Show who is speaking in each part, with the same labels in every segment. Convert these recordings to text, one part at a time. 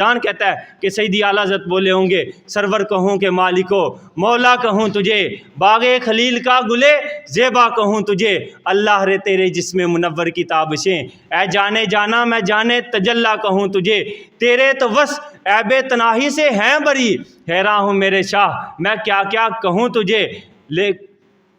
Speaker 1: جان کہتا ہے کہ سیدی اعلیٰ حضرت بولے ہوں گے سرور کہوں کہ مالکو مولا کہوں تجھے باغ خلیل کا گلے زیبا کہوں تجھے اللہ رے تیرے جسم منور کی تابشیں اے جانے جانا میں جانے تجلا کہوں تجھے تیرے تو بس عیب تناہی سے ہیں بری حیران ہوں میرے شاہ میں کیا کیا کہوں تجھے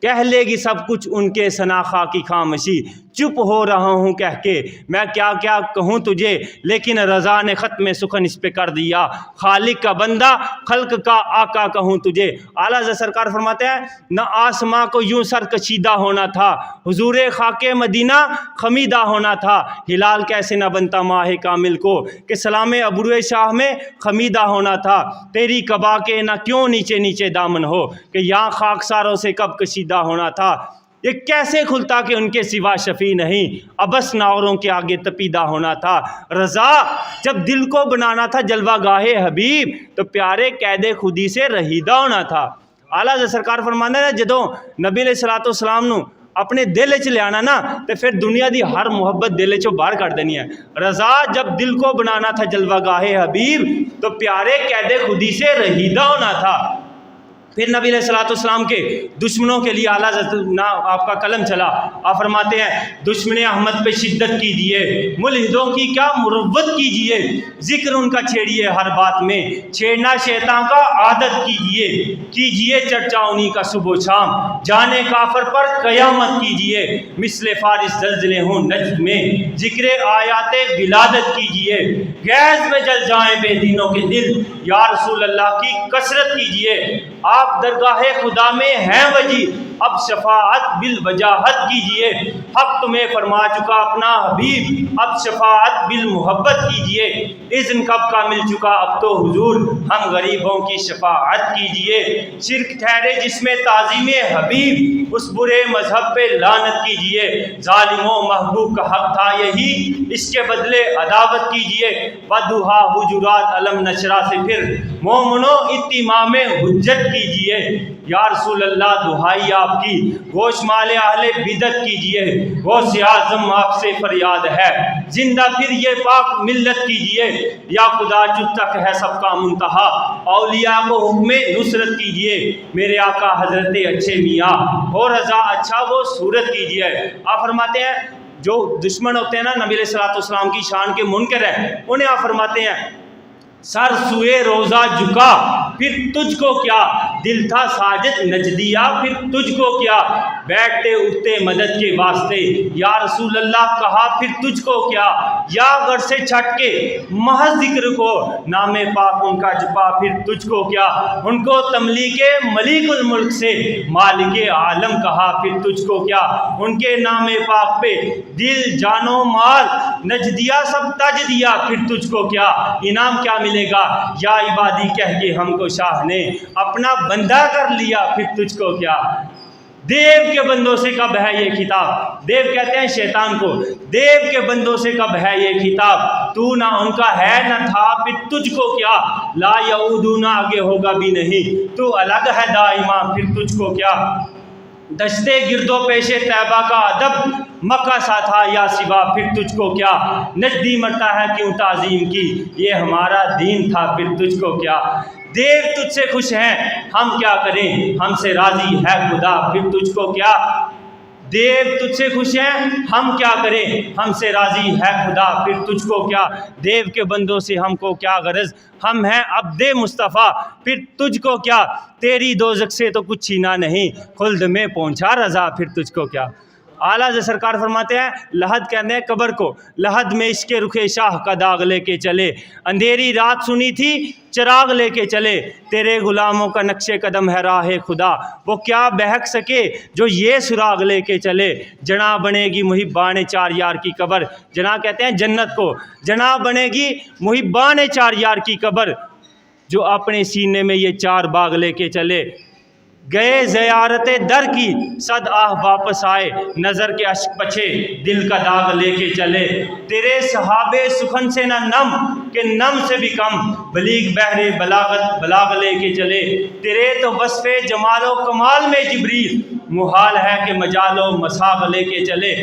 Speaker 1: کہہ لے گی سب کچھ ان کے ثناخا کی خامشی چپ ہو رہا ہوں کہہ کے میں کیا کیا کہوں تجھے لیکن رضا نے ختم سخن اس پہ کر دیا خالق کا بندہ خلق کا آقا کہوں تجھے اعلیٰ حضرت سرکار فرماتے ہیں نہ آسماں کو یوں سر کشیدہ ہونا تھا حضور خاک مدینہ خمیدہ ہونا تھا ہلال کیسے نہ بنتا ماہ کامل کو کہ سلام ابرو شاہ میں خمیدہ ہونا تھا تیری قبا کے نہ کیوں نیچے نیچے دامن ہو کہ یہاں خاکساروں سے کب کشیدہ ہونا تھا یہ کیسے کھلتا کہ ان کے سوا شفیع نہیں ابس ناوروں کے آگے تپیدہ ہونا تھا رضا جب دل کو بنانا تھا جلوہ گاہ حبیب تو پیارے قید خودی سے رہیدہ ہونا تھا اعلیٰ حضرت سرکار فرماندے نے جدوں نبی علیہ الصلوۃ والسلام نو اپنے دل چ لے آنا نا تو پھر دنیا دی ہر محبت دل چوں باہر کر دینی ہے رضا جب دل کو بنانا تھا جلوہ گاہ حبیب تو پیارے قید خودی سے رہیدہ ہونا تھا پھر نبی علیہ الصلوۃ والسلام کے دشمنوں کے لیے اعلیٰ آپ کا قلم چلا آپ فرماتے ہیں دشمن احمد پہ شدت کیجیے ملحدوں کی کیا مروت کیجیے ذکر ان کا چھیڑیے ہر بات میں چھیڑنا شیطان کا عادت کیجیے چرچا انہی کا صبح و شام جانے کافر پر قیامت کیجیے مثل فارس زلزلے ہوں نجد میں ذکر آیات ولادت کیجیے گیس میں جل جائیں بے دینوں کے دل یا رسول اللہ کی کثرت کیجیے آپ درگاہ خدا میں ہیں وجی اب شفاعت بالوجاہت کیجئے حق تمہیں فرما چکا اپنا حبیب اب شفاعت بالمحبت کیجئے اذن کب کا مل چکا اب تو حضور ہم غریبوں کی شفاعت کیجئے شرک ٹھہرے جس میں تعظیم حبیب اس برے مذہب پہ لعنت کیجئے ظالموں محبوب کا حق تھا یہی اس کے بدلے عداوت کیجئے بدوہا حجرات علم نشرہ سے پھر مومنوں اتمام حجت کیجئے یا رسول اللہ دہائی آپ کی گوش مال اہل بدعت کیجئے غوث اعظم آپ سے فریاد ہے زندہ پھر یہ پاک ملت کیجئے یا خدا جو تک ہے سب کا منتہا اولیاء کو حکم نصرت کیجئے میرے آقا حضرت اچھے میاں ہو رضا اچھا وہ صورت کیجئے آپ فرماتے ہیں جو دشمن ہوتے ہیں نا نبی علیہ الصلوۃ والسلام کی شان کے منکر ہیں انہیں آپ فرماتے ہیں سر سوئے روزہ جھکا پھر تجھ کو کیا دل تھا ساجد نجدیا پھر تجھ کو کیا بیٹھتے اٹھتے مدد کے واسطے یا رسول اللہ کہا پھر تجھ کو کیا یا گھر سے چھٹ کے محض ذکر کو نام پاک ان کا جپا پھر تجھ کو کیا ان کو تملیک ملیک الملک سے مالک عالم کہا پھر تجھ کو کیا ان کے نام پاک پہ دل جان و مال نجدیا سب تج دیا پھر تجھ کو کیا انعام کیا ملے گا یا عبادی کہہ کے ہم کو شاہ نے اپنا بندہ کر لیا پھر تجھ کو کیا دیو کے بندوں سے کب ہے یہ خطاب دیو کہتے ہیں شیطان کو دیو کے بندوں سے کب ہے یہ خطاب تو نہ ان کا ہے نہ تھا پھر تجھ کو کیا لا یعودون آگے ہوگا بھی نہیں تو الگ ہے دائما پھر تجھ کو کیا دشتے گرد و پیش طیبہ کا ادب مکہ سا تھا یا سوا پھر تجھ کو کیا نجدی مرتا ہے کیوں تعظیم کی یہ ہمارا دین تھا پھر تجھ کو کیا دیو تجھ سے خوش ہیں ہم کیا کریں ہم سے راضی ہے خدا پھر تجھ کو کیا دیو تجھ سے خوش ہیں ہم کیا کریں ہم سے راضی ہے خدا پھر تجھ کو کیا دیو کے بندوں سے ہم کو کیا غرض ہم ہیں عبد مصطفیٰ پھر تجھ کو کیا تیری دوزخ سے تو کچھ چھینا نہیں خلد میں پہنچا رضا پھر تجھ کو کیا اعلیٰ حضرت سرکار فرماتے ہیں لحد کہتے ہیں قبر کو لحد میں اس کے رخ شاہ کا داغ لے کے چلے اندھیری رات سنی تھی چراغ لے کے چلے تیرے غلاموں کا نقش قدم ہے راہ خدا وہ کیا بہک سکے جو یہ سراغ لے کے چلے جنا بنے گی محبان چار یار کی قبر جنا کہتے ہیں جنت کو جنا بنے گی محبان چار یار کی قبر جو اپنے سینے میں یہ چار باغ لے کے چلے گئے زیارت در کی صد آہ واپس آئے نظر کے اشک پچھے دل کا داغ لے کے چلے تیرے صحابے سخن سے نہ نم کہ نم سے بھی کم بلیغ بحر بلاغ لے کے چلے تیرے تو وصف جمال و کمال میں جبریل محال ہے کہ مجال و مساغ لے کے چلے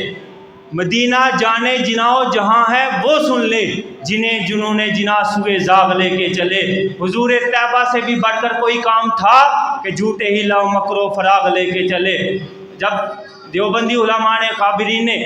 Speaker 1: مدینہ جانے جناؤ جہاں ہے وہ سن لے، جنہیں جنہوں نے جنا سوئے زاغ لے کے چلے۔ حضور طیبہ سے بھی بڑھ کر کوئی کام تھا کہ جھوٹے ہی لاؤ مکر و فراغ لے کے چلے۔ جب دیوبندی علماء نے قابرین نے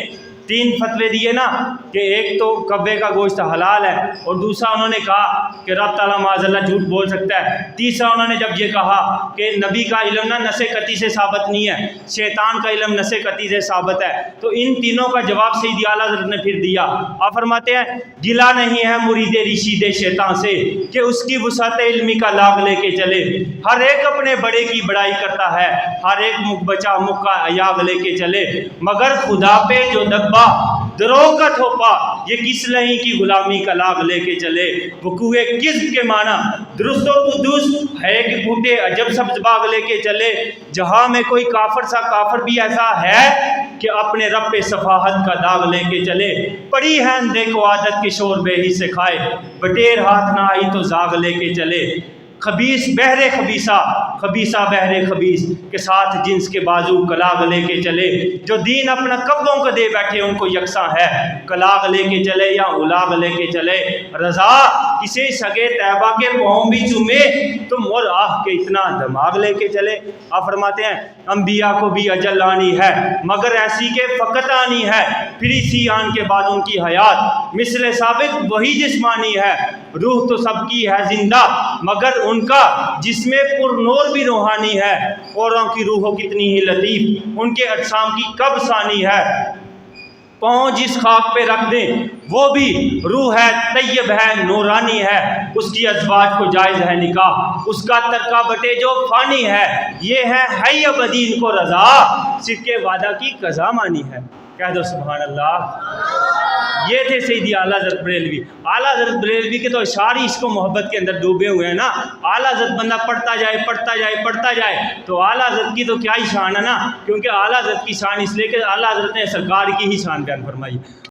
Speaker 1: 3 فتوے دیے نا کہ ایک تو کبے کا گوشت حلال ہے، اور دوسرا انہوں نے کہا کہ رب تعالیٰ معاذ اللہ جھوٹ بول سکتا ہے، تیسرا انہوں نے جب یہ کہا کہ نبی کا علم نا نس قطعی سے ثابت نہیں ہے، شیطان کا علم نس قطعی سے ثابت ہے، تو ان تینوں کا جواب سیدی اعلیٰ حضرت نے پھر دیا۔ آپ فرماتے ہیں گلا نہیں ہے مرید رشید شیطان سے کہ اس کی وسعت علمی کا لاغ لے کے چلے، ہر ایک اپنے بڑے کی بڑائی کرتا ہے، ہر ایک مک بچا مک کا ایاغ لے کے چلے، مگر خدا پہ جو دبا دروغ کا تھوپا یہ کس لہیں کی غلامی کا لاغ لے کے چلے۔ وقوع کذب کے معنی درست و قدوس ہے کہ بوٹے عجب سبز باغ لے کے چلے، جہاں میں کوئی کافر سا کافر بھی ایسا ہے کہ اپنے رب پہ صفاحت کا داغ لے کے چلے۔ پڑی ہے اندھے کو عادت کے شور بے ہی سے کھائے، بٹیر ہاتھ نہ آئی تو زاغ لے کے چلے۔ خبیث بہر خبیثہ، خبیثہ بہر خبیث کے ساتھ جنس کے بازو کلاغ لے کے چلے، جو دین اپنا کبوں کو دے بیٹھے ان کو یکساں ہے، کلاغ لے کے چلے یا الاغ لے کے چلے۔ رضا کسے سگے طیبہ کے پاؤں بھی چومے، تم اور آہ کے اتنا دماغ لے کے چلے۔ آپ فرماتے ہیں انبیاء کو بھی اجل آنی ہے مگر ایسی کہ فقط آنی ہے، پھر اسی آن کے بعد ان کی حیات مثل ثابت وہی جسمانی ہے، روح تو سب کی ہے زندہ مگر ان کا جس میں پر نور بھی روحانی ہے، اوروں کی روحوں کتنی ہی لطیف ان کے اجسام کی کب ثانی ہے، پاؤں جس خاک پہ رکھ دیں وہ بھی روح ہے طیب ہے نورانی ہے، اس کی ازواج کو جائز ہے نکاح، اس کا ترکہ بٹے جو فانی ہے، یہ ہے حی ابدی ان کو رضا، صدق وعدہ کی قضا مانی ہے۔ کہہ دو سبحان اللہ۔ یہ تھے سیدی اعلیٰ حضرت بریلوی۔ اعلیٰ حضرت بریلوی کے تو اشعار ہی اس کو محبت کے اندر ڈوبے ہوئے ہیں نا، اعلیٰ حضرت بندہ پڑھتا جائے پڑھتا جائے پڑھتا جائے تو اعلیٰ حضرت کی تو کیا ہی شان ہے نا، کیونکہ اعلیٰ حضرت کی شان اس لیے کہ اعلیٰ حضرت نے سرکار کی ہی شان بیان فرمائی۔